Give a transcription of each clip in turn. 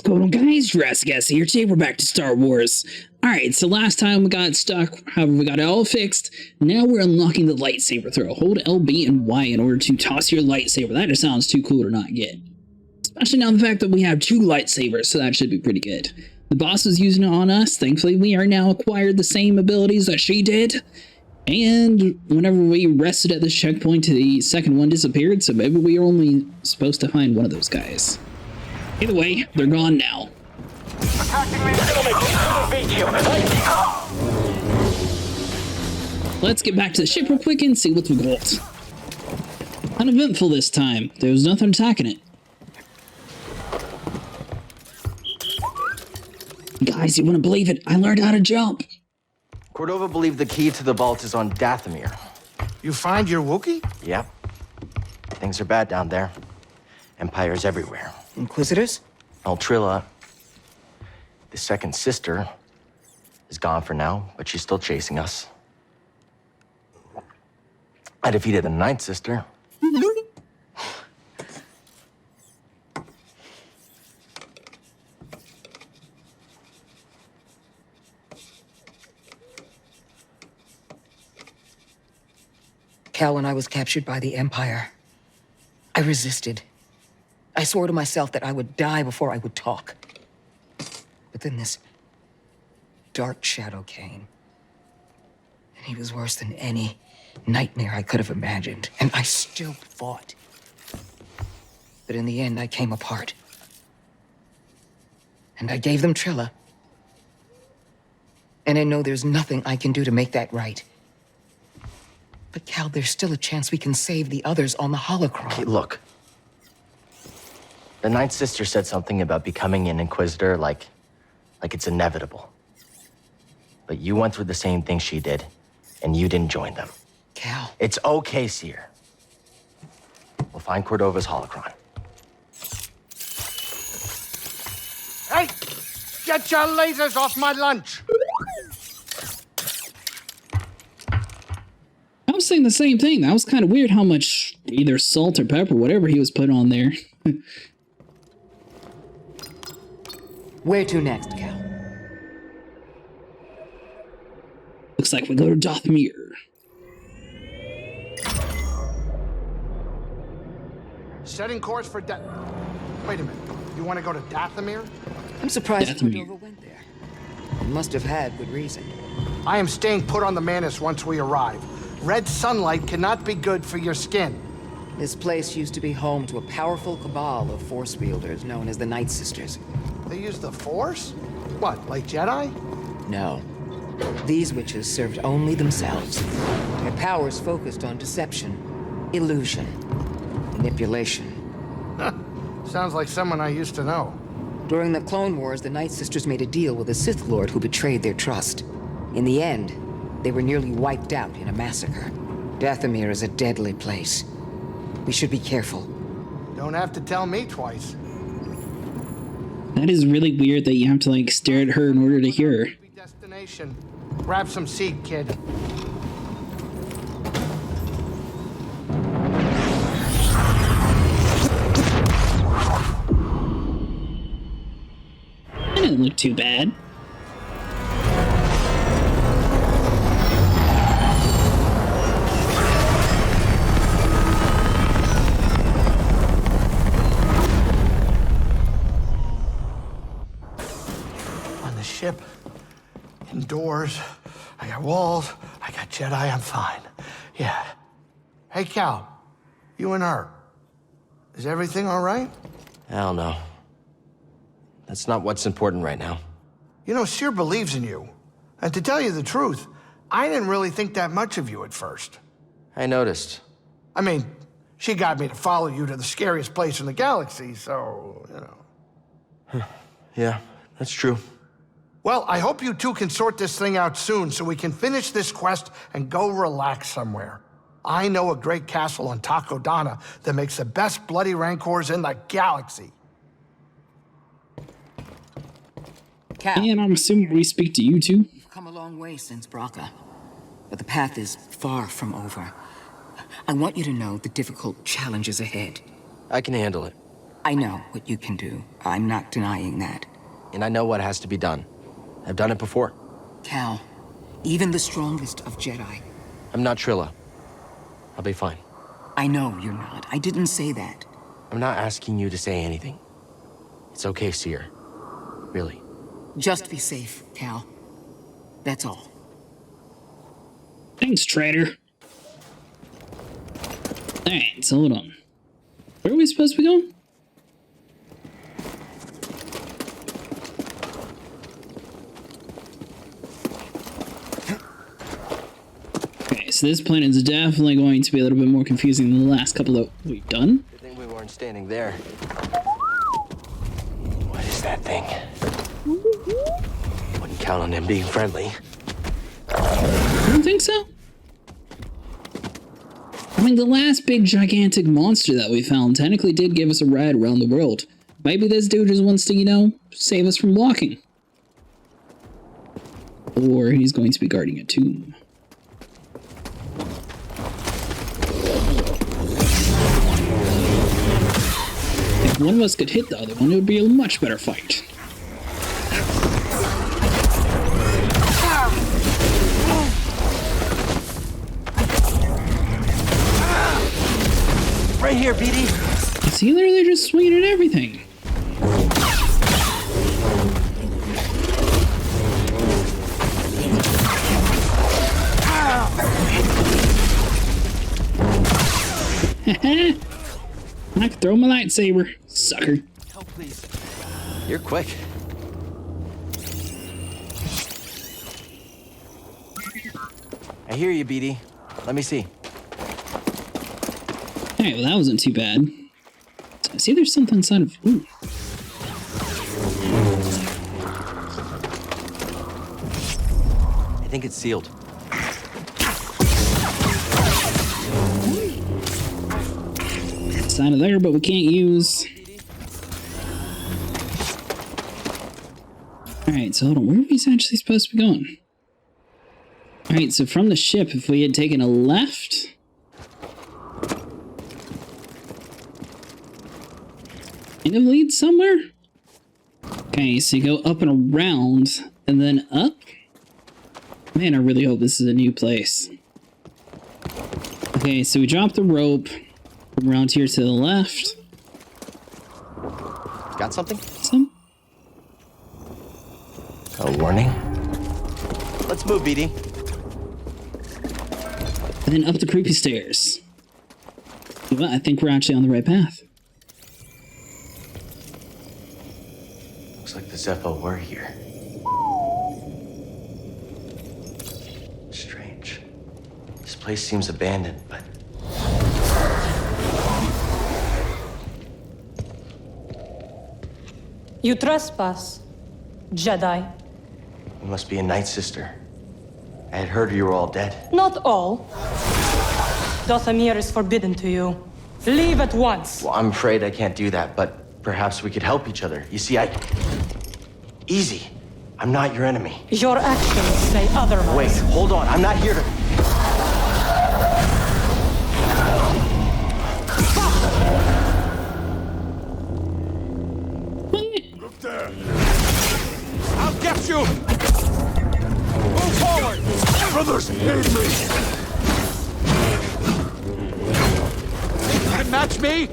going on, guys? Jurassic S here. Today we're back to Star Wars. Alright, so last time we got stuck, however we got it all fixed. Now we're unlocking the lightsaber throw. Hold LB and Y in order to toss your lightsaber. That just sounds too cool to not get. Especially now the fact that we have 2 lightsabers, so that should be pretty good. The boss was using it on us. Thankfully, we are now acquired the same abilities that she did. And whenever we rested at this checkpoint, the second one disappeared, so maybe we are only supposed to find one of those guys. Either way, they're gone now. Let's get back to the ship real quick and see what we got. Uneventful this time. There was nothing attacking it. Guys, you wouldn't believe it. I learned how to jump. Cordova believed the key to the vault is on Dathomir. You find your Wookiee? Yep. Things are bad down there. Empires everywhere. Inquisitors? Trilla, the second sister, is gone for now, but she's still chasing us. I defeated the ninth sister. Cal, when I was captured by the Empire, I resisted. I swore to myself that I would die before I would talk. But then this dark shadow came. And he was worse than any nightmare I could have imagined. And I still fought. But in the end, I came apart. And I gave them Trilla. And I know there's nothing I can do to make that right. But Cal, there's still a chance we can save the others on the holocron. Okay, look. The ninth sister said something about becoming an Inquisitor like it's inevitable. But you went through the same thing she did, and you didn't join them. Cal. It's okay, Seer. We'll find Cordova's holocron. Hey! Get your lasers off my lunch! I was saying the same thing. That was kind of weird how much either salt or pepper, whatever he was putting on there. Where to next, Cal? Looks like we go to Dathomir. Setting course for Wait a minute. You want to go to Dathomir? I'm surprised Dathomir. Cordova went there. He must have had good reason. I am staying put on the Manus once we arrive. Red sunlight cannot be good for your skin. This place used to be home to a powerful cabal of Force wielders known as the Night Sisters. They use the Force? What, like Jedi? No. These witches served only themselves. Their powers focused on deception, illusion, manipulation. Sounds like someone I used to know. During the Clone Wars, the Night Sisters made a deal with a Sith Lord who betrayed their trust. In the end, they were nearly wiped out in a massacre. Dathomir is a deadly place. We should be careful. Don't have to tell me twice. That is really weird that you have to like stare at her in order to hear her. Destination. Grab some seed, kid. That didn't look too bad. Ship, indoors, I got walls, I got Jedi, I'm fine. Yeah. Hey, Cal, you and her, is everything all right? Hell no. That's not what's important right now. You know, Seer believes in you. And to tell you the truth, I didn't really think that much of you at first. I noticed. I mean, she got me to follow you to the scariest place in the galaxy, so, you know. Yeah, that's true. Well, I hope you two can sort this thing out soon so we can finish this quest and go relax somewhere. I know a great castle on Takodana that makes the best bloody rancors in the galaxy. Cal, And I'm assuming we speak to you too. you've come a long way since Braca, but the path is far from over. I want you to know the difficult challenges ahead. I can handle it. I know what you can do. I'm not denying that. And I know what has to be done. I've done it before. Cal, even the strongest of Jedi. I'm not Trilla. I'll be fine. I know you're not. I didn't say that. I'm not asking you to say anything. It's okay, Seer. Really. Just be safe, Cal. That's all. Thanks, traitor. Alright, so hold on. Where are we supposed to be going? Okay, so this planet is definitely going to be a little bit more confusing than the last couple that we've done. Good thing we weren't standing there. What is that thing? Wouldn't count on him being friendly. I don't think so. I mean, the last big gigantic monster that we found technically did give us a ride around the world. Maybe this dude just wants to, you know, save us from walking. Or he's going to be guarding a tomb. If one of us could hit the other one, it would be a much better fight. Right here, BD. See, they're just swinging at everything. I could throw my lightsaber, sucker. Help, please. You're quick. I hear you, BD. Let me see. Alright, well that wasn't too bad. So I see there's something inside of... Ooh. I think it's sealed. Inside of there, but we can't use... Alright, so hold on, where are we actually supposed to be going? Alright, so from the ship, if we had taken a left... Kind of leads somewhere? Okay, so you go up and around, and then up? Man, I really hope this is a new place. Okay, so we drop the rope from around here to the left. Got something? Some? A warning? Let's move, BD. And then up the creepy stairs. Well, I think we're actually on the right path. Looks like the Zeppo were here. Strange. This place seems abandoned, but... You trespass, Jedi. You must be a Night Sister. I had heard you were all dead. Not all. Dothamir is forbidden to you. Leave at once. Well, I'm afraid I can't do that, but perhaps we could help each other. You see, Easy. I'm not your enemy. Your actions say otherwise. Wait, hold on. I'm not here to... Look there. I'll get you! Move forward! Brothers, aid me! You can match me?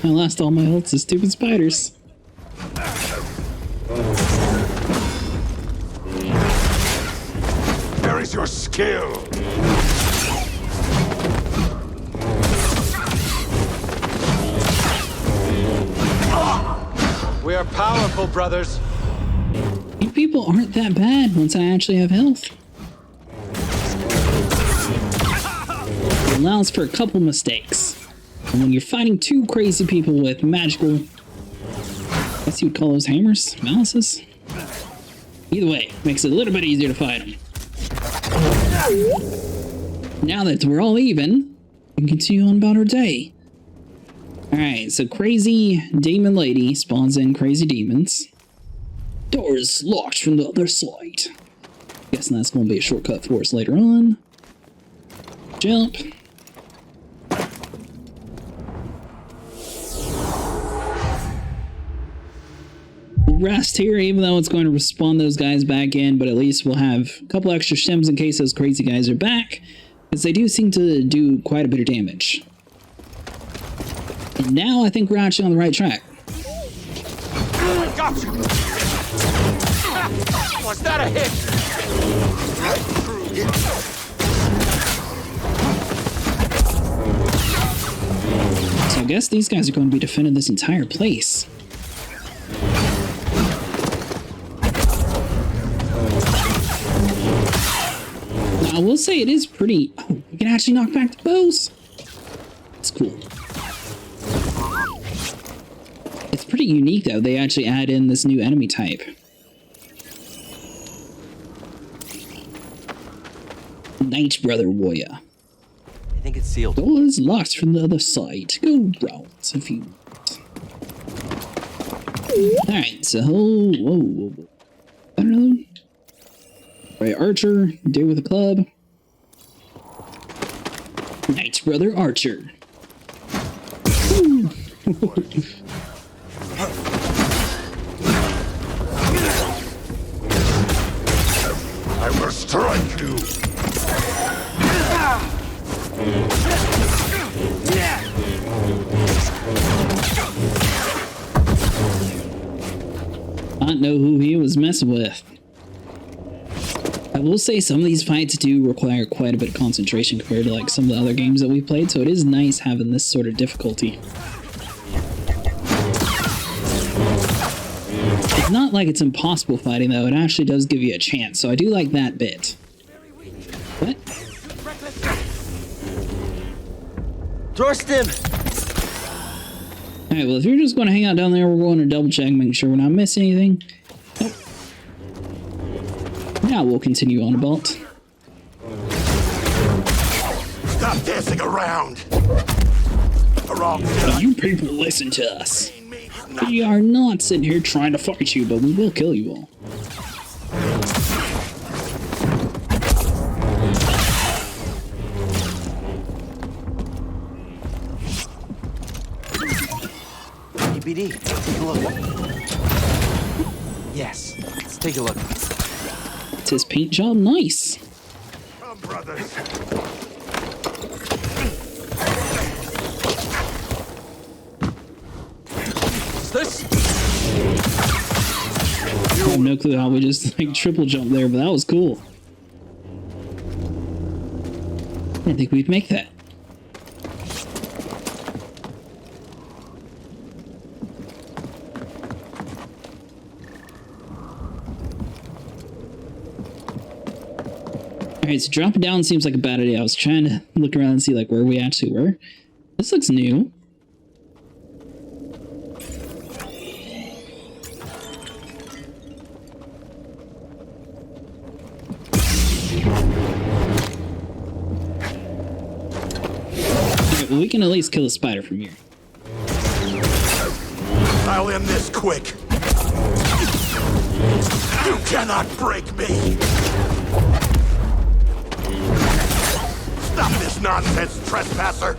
I lost all my health to stupid spiders. Where is your skill? We are powerful, brothers. You people aren't that bad once I actually have health. It allows for a couple mistakes. And when you're fighting two crazy people with magical... I guess you would call those hammers? Malices? Either way, makes it a little bit easier to fight them. Now that we're all even, we can continue on about our day. Alright, so crazy demon lady spawns in crazy demons. Doors locked from the other side. Guessing that's going to be a shortcut for us later on. Jump. rest here, even though it's going to respawn those guys back in, but at least we'll have a couple extra stems in case those crazy guys are back, because they do seem to do quite a bit of damage. And now I think we're actually on the right track. Got you! Was that a hit? So I guess these guys are going to be defending this entire place. Now, I will say it is pretty... Oh, we can actually knock back the bows. That's cool. It's pretty unique, though. They actually add in this new enemy type. Knight Brother Warrior. I think it's sealed. Door is locked from the other side. Go round if you want. Alright, so... Whoa. I don't know. Right, Archer. Deal with a club. Knight Brother Archer. I will strike you! Not know who he was messing with. I will say some of these fights do require quite a bit of concentration compared to like some of the other games that we played, so it is nice having this sort of difficulty. It's not like it's impossible fighting though, it actually does give you a chance, so I do like that bit. What? Thorsten! Alright, well if you're just going to hang out down there, we're going to double check, make sure we're not missing anything. Nope. Now we'll continue on about. Stop dancing around! The wrong You people listen to us. We are not sitting here trying to fight you, but we will kill you all. BD, take a look. Yes, let's take a look. It's his paint job, nice. Come, brothers. Is this? I have no clue how we just like triple jumped there, but that was cool. I didn't think we'd make that. Alright, so dropping down seems like a bad idea. I was trying to look around and see like where we actually were. This looks new. Alright, well we can at least kill a spider from here. I'll end this quick. You cannot break me. Stop this nonsense, trespasser!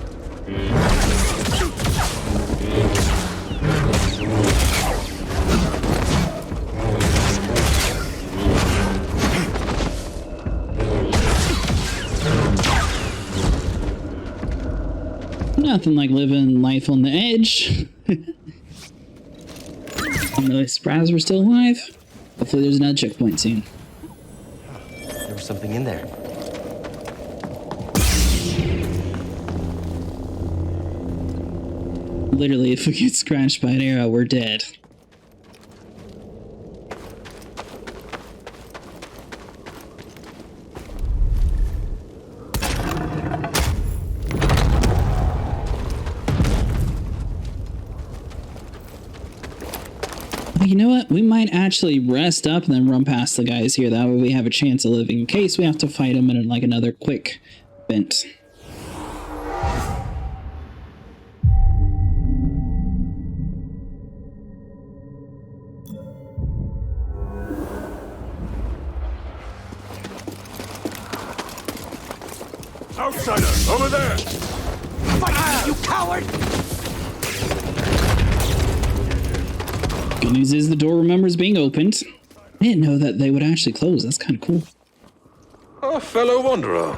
Nothing like living life on the edge. I'm really surprised we're still alive. Hopefully there's another checkpoint soon. There was something in there. Literally, if we get scratched by an arrow, we're dead. You know what? We might actually rest up and then run past the guys here. That way we have a chance of living in case we have to fight them in like another quick event. Outsider, over there! Fight me, you coward! Good news is the door remembers being opened. I didn't know that they would actually close. That's kind of cool. A fellow wanderer.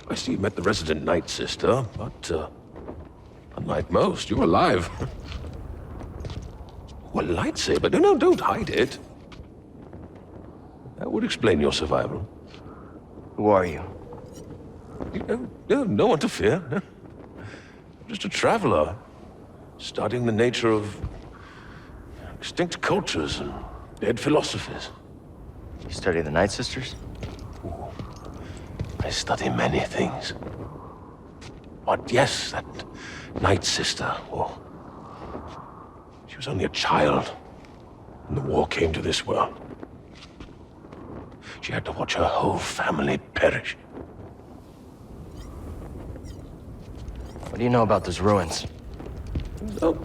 I see you met the resident Night Sister, but unlike most, you're alive. Well, lightsaber? No, don't hide it. That would explain your survival. Who are you? No one to fear. I'm just a traveler, studying the nature of extinct cultures and dead philosophies. You study the Night Sisters? I study many things. But yes, that Night Sister, oh, she was only a child when the war came to this world. She had to watch her whole family perish. What do you know about those ruins? Oh,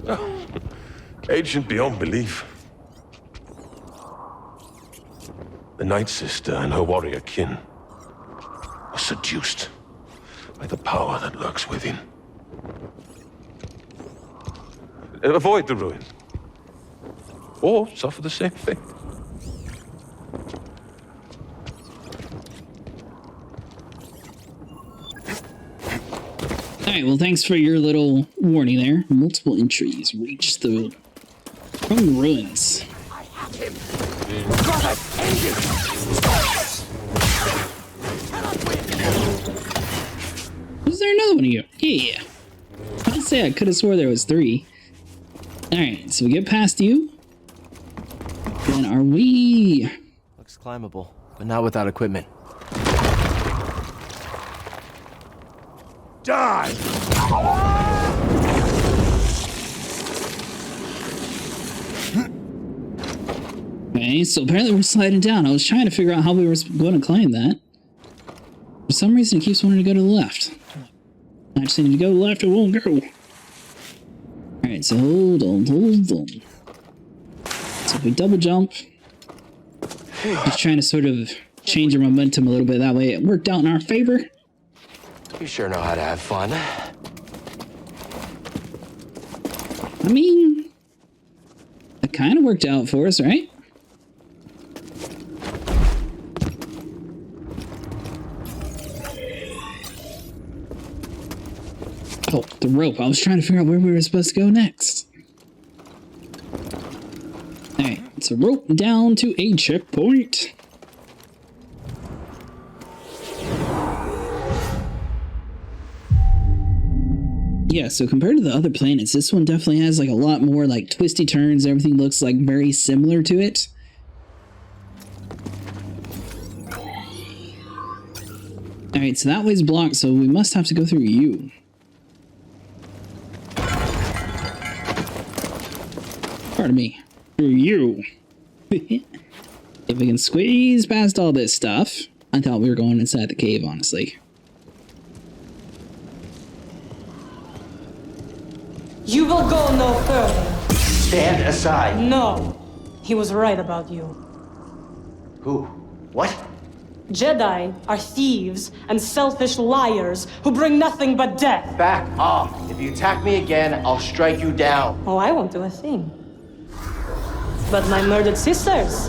ancient beyond belief. The Night Sister and her warrior kin were seduced by the power that lurks within. Avoid the ruin, or suffer the same fate. Alright, well, thanks for your little warning there. Multiple entries reach the ruins. Is there another one of you? Yeah. I can say I could have swore there was 3. Alright, so we get past you. Then are we... Looks climbable, but not without equipment. Die! Okay, so apparently we're sliding down. I was trying to figure out how we were going to climb that. For some reason, it keeps wanting to go to the left. I just need to go left, it won't go. Alright, so hold on. So if we double jump, just trying to sort of change our momentum a little bit. That way it worked out in our favor. You sure know how to have fun. I mean, it kind of worked out for us, right? Oh, the rope. I was trying to figure out where we were supposed to go next. Alright, it's a rope down to a checkpoint. Yeah, so compared to the other planets, this one definitely has like a lot more like twisty turns. Everything looks like very similar to it. Alright, so that way's blocked, so we must have to go through you. Pardon me. Through you. If we can squeeze past all this stuff. I thought we were going inside the cave, honestly. You will go no further. Stand aside. No. He was right about you. Who? What? Jedi are thieves and selfish liars who bring nothing but death. Back off. If you attack me again, I'll strike you down. Oh, I won't do a thing. But my murdered sisters.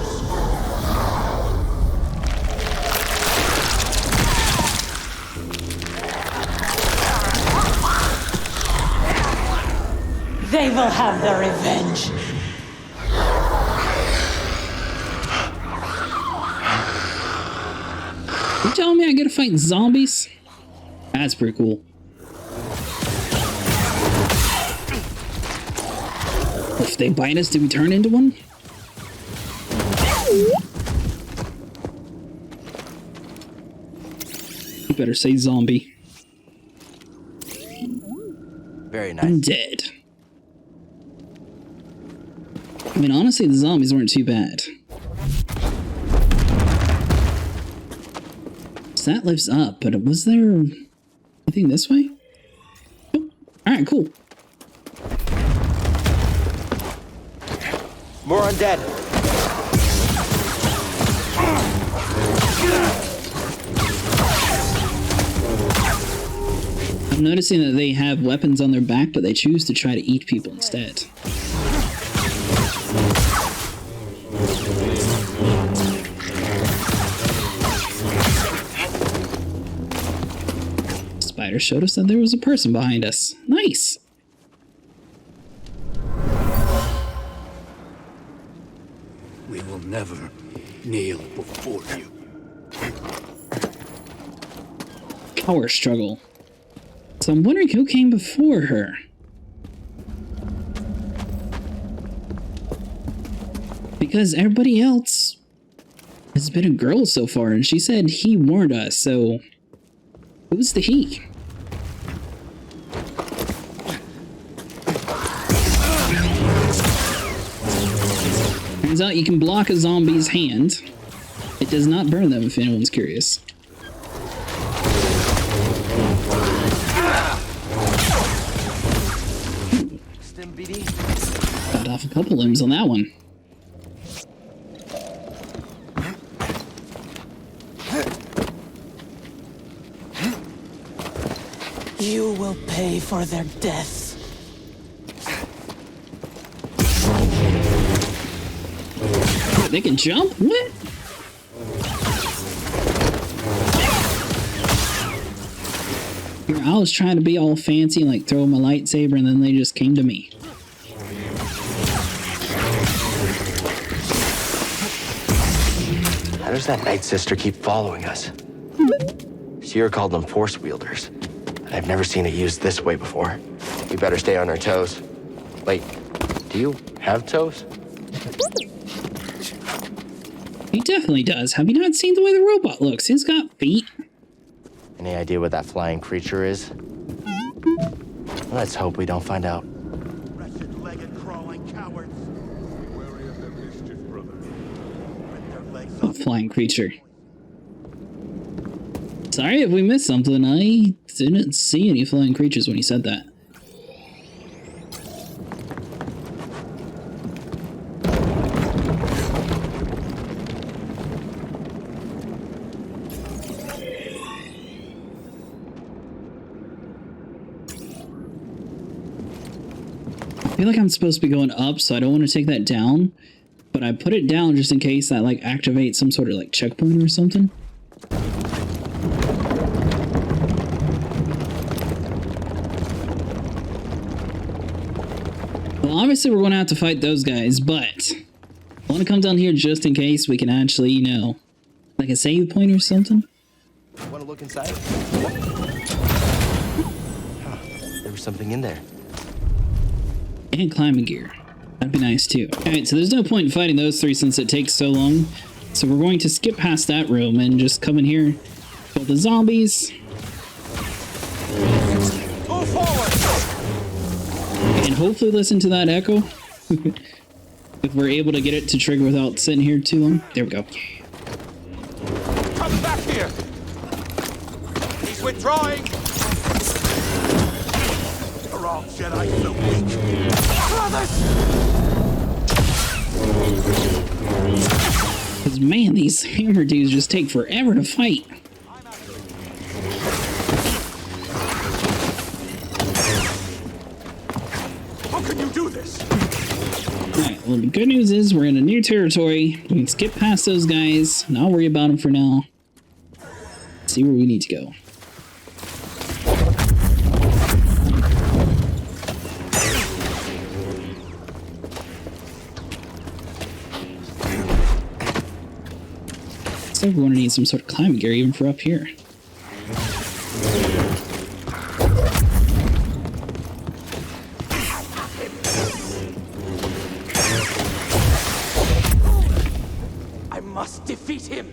They will have their revenge. You telling me I gotta fight zombies? That's pretty cool. If they bite us, do we turn into one? You better say zombie. Very nice. I'm dead. I mean, honestly, the zombies weren't too bad. So that lifts up, but was there anything this way? Oh, alright, cool. More undead. I'm noticing that they have weapons on their back, but they choose to try to eat people instead. fighter showed us that there was a person behind us. Nice. We will never kneel before you. Power struggle. So I'm wondering who came before her. Because everybody else has been a girl so far, and she said he warned us, so who's the he? Turns out you can block a zombie's hand. It does not burn them, if anyone's curious. Got off a couple limbs on that one. You will pay for their deaths. They can jump? What? Here, I was trying to be all fancy, like throwing my lightsaber, and then they just came to me. How does that Night Sister keep following us? Seer called them Force wielders, and I've never seen it used this way before. We better stay on our toes. Wait, do you have toes? He definitely does. Have you not seen the way the robot looks? He's got feet. Any idea what that flying creature is? Let's hope we don't find out. Wretched-legged crawling cowards. Be wary of their mischief, brother. With their legs A flying creature. Sorry if we missed something. I didn't see any flying creatures when he said that. I feel like I'm supposed to be going up, so I don't want to take that down. But I put it down just in case that like activates some sort of like checkpoint or something. Well, obviously we're going to have to fight those guys, but I want to come down here just in case we can actually, you know, like a save point or something. Want to look inside? Huh, there was something in there. And climbing gear. That'd be nice too. Alright, so there's no point in fighting those three since it takes so long. So we're going to skip past that room and just come in here, kill the zombies. Move forward! And hopefully listen to that echo. If we're able to get it to trigger without sitting here too long. There we go. Come back here! He's withdrawing! Are all Jedi so weak? Brothers! Because man, these hammer dudes just take forever to fight. How can you do this? Alright, well the good news is we're in a new territory. We can skip past those guys. Not worry about them for now. See where we need to go. So we're going to need some sort of climbing gear even for up here. I must defeat him!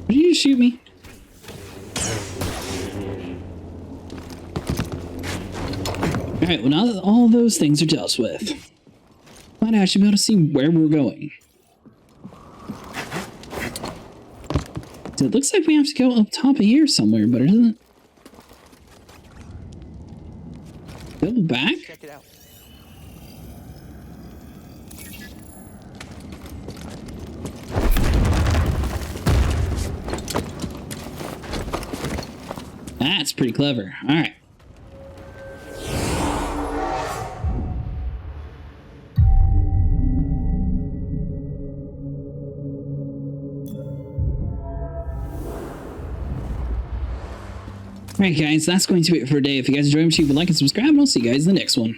Did you just shoot me? Alright, well now that all those things are dealt with, might actually be able to see where we're going. So it looks like we have to go up top of here somewhere, but it doesn't. Double back? Check it out. That's pretty clever. Alright. Alright guys, that's going to be it for today. If you guys enjoyed, make sure you like and subscribe, and I'll see you guys in the next one.